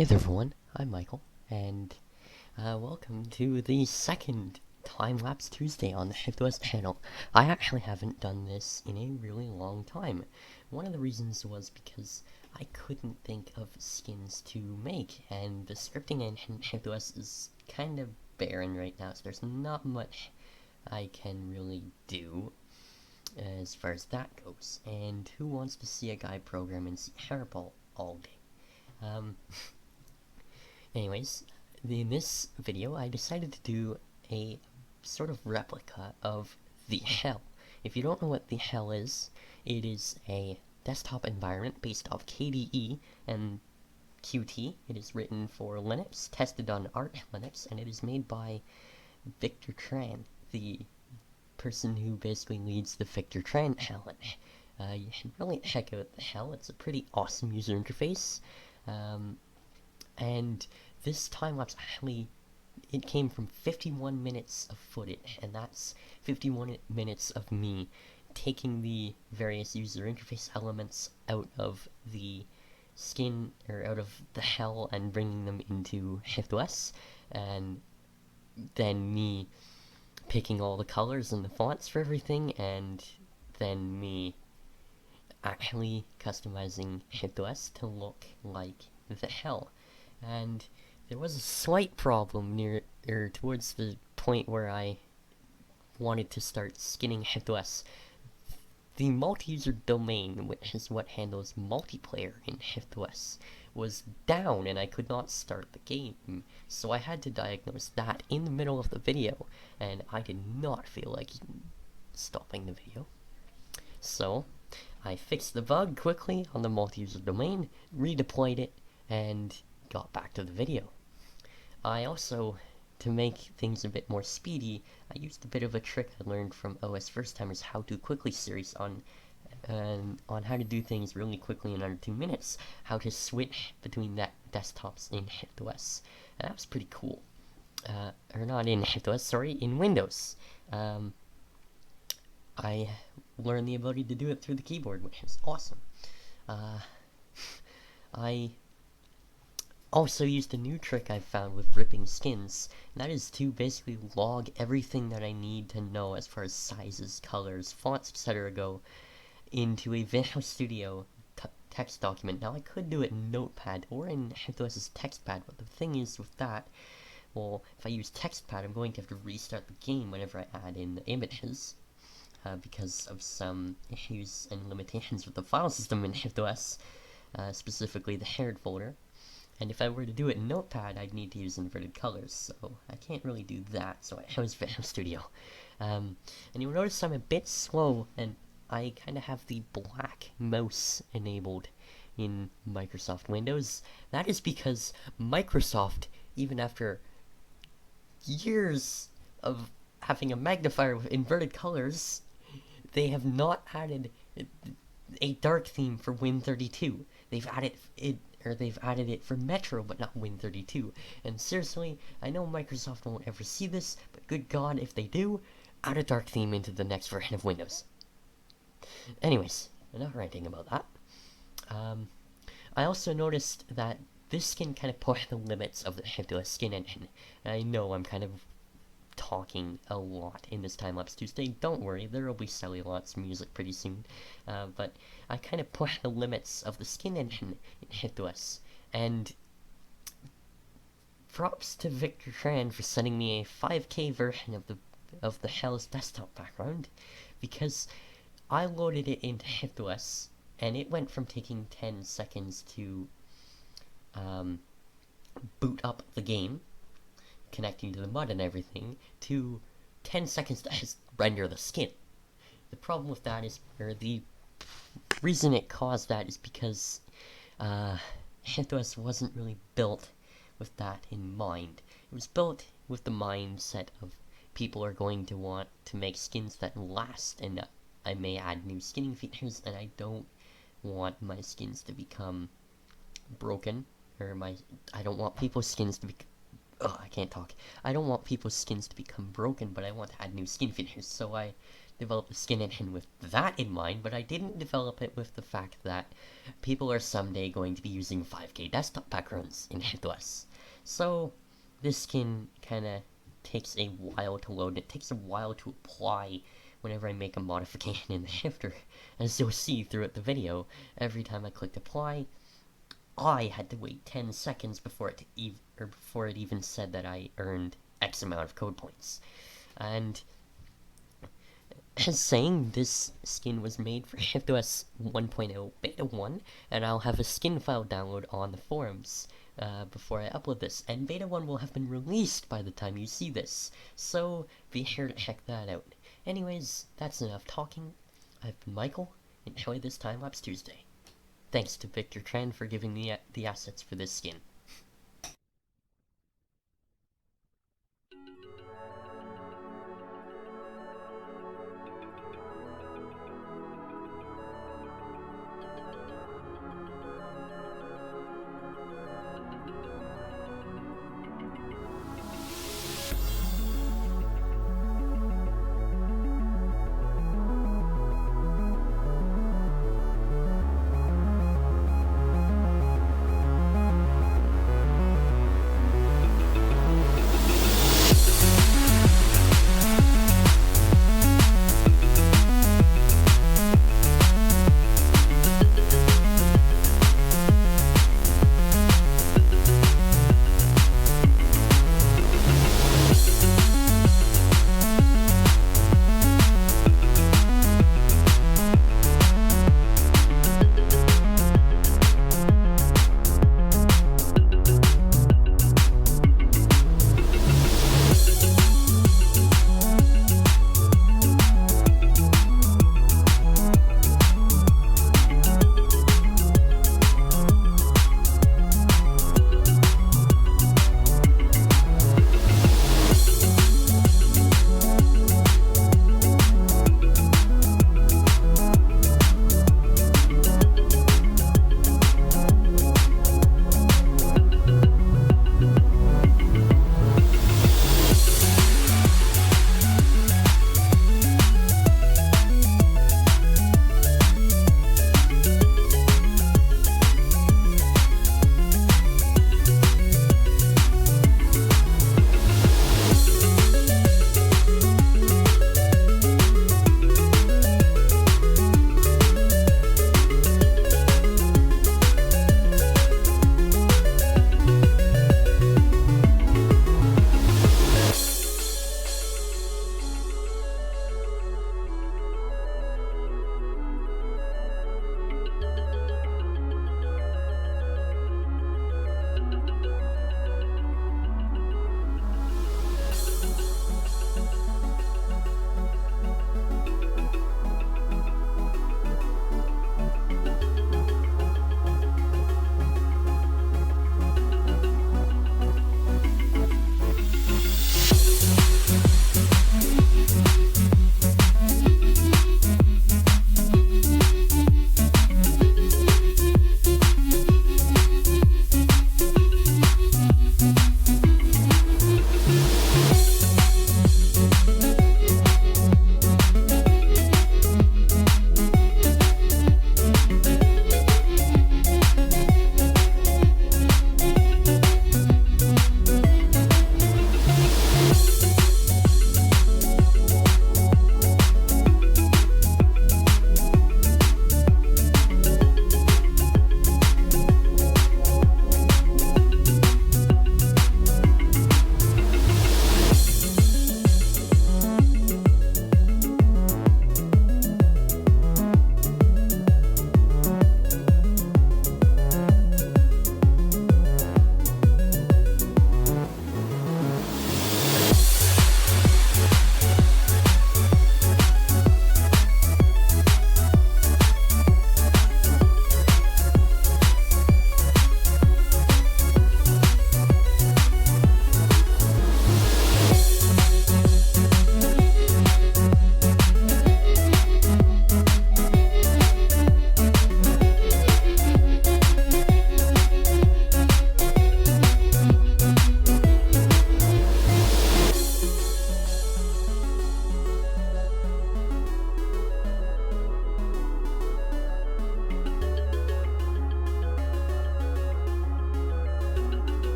Hey there everyone, I'm Michael, and welcome to the second Timelapse Tuesday on the ShiftOS channel. I actually haven't done this in a really long time. One of the reasons was because I couldn't think of skins to make, and the scripting in ShiftOS is kind of barren right now, so there's not much I can really do as far as that goes. And who wants to see a guy program in C# all day? Anyways, in this video, I decided to do a sort of replica of theShell. If you don't know what theShell is, it is a desktop environment based off KDE and Qt. It is written for Linux, tested on Arch Linux, and it is made by Victor Tran, the person who basically leads the Victor Tran challenge. You should really check out theShell. It's a pretty awesome user interface. And this time-lapse actually, it came from 51 minutes of footage, and that's 51 minutes of me taking the various user interface elements out of the skin, or out of theShell, and bringing them into ShiftOS, and then me picking all the colors and the fonts for everything, and then me actually customizing ShiftOS to look like theShell. And there was a slight problem towards the point where I wanted to start skinning ShiftOS. The multi-user domain, which is what handles multiplayer in ShiftOS, was down and I could not start the game. So I had to diagnose that in the middle of the video, and I did not feel like stopping the video. So I fixed the bug quickly on the multi-user domain, redeployed it, and got back to the video. I also, to make things a bit more speedy, I used a bit of a trick I learned from OS First Timers How To Quickly series on how to do things really quickly in under 2 minutes, how to switch between desktops in ShiftOS. And that was pretty cool. Or not in ShiftOS, sorry, in Windows. I learned the ability to do it through the keyboard, which is awesome. I also used a new trick I've found with ripping skins, and that is to basically log everything that I need to know as far as sizes, colors, fonts, etc. go into a Visual Studio text document. Now I could do it in Notepad or in ShiftOS's TextPad, but the thing is with that, well, if I use TextPad, I'm going to have to restart the game whenever I add in the images, because of some issues and limitations with the file system in ShiftOS, specifically the shared folder. And if I were to do it in Notepad, I'd need to use inverted colors, so I can't really do that, so I chose Visual Studio. And you'll notice I'm a bit slow, and I kind of have the black mouse enabled in Microsoft Windows. That is because Microsoft, even after years of having a magnifier with inverted colors, they have not added a dark theme for Win32. They've added it for Metro, but not Win32. And seriously, I know Microsoft won't ever see this, but good God, if they do, add a dark theme into the next version of Windows. Anyways, enough ranting about that. I also noticed that this skin kind of pushed the limits of the ShiftOS skin engine. And I know I'm kind of talking a lot in this Timelapse Tuesday. Don't worry, there will be Selulance music pretty soon. But I kind of pushed the limits of the skin engine in ShiftOS. And props to Victor Tran for sending me a 5K version of the Shell's desktop background, because I loaded it into ShiftOS, and it went from taking 10 seconds to boot up the game, connecting to the mud and everything, to 10 seconds to just render the skin. The problem with that is, or the reason it caused that is because ShiftOS wasn't really built with that in mind. It was built with the mindset of people are going to want to make skins that last, and I may add new skinning features, and I don't want my skins to become broken, or I don't want people's skins to be I can't talk. I don't want people's skins to become broken, but I want to add new skin features, so I develop the skin engine with that in mind, but I didn't develop it with the fact that people are someday going to be using 5K desktop backgrounds in ShiftOS. So this skin kinda takes a while to load, and it takes a while to apply whenever I make a modification in the shifter. As you'll see throughout the video, every time I clicked apply, I had to wait 10 seconds before it even said that I earned X amount of code points. And as saying, this skin was made for ShiftOS 1.0 Beta 1, and I'll have a skin file download on the forums before I upload this, and Beta 1 will have been released by the time you see this, so be sure to check that out. Anyways, that's enough talking. I've been Michael. Enjoy this Timelapse Tuesday. Thanks to Victor Tran for giving me the assets for this skin.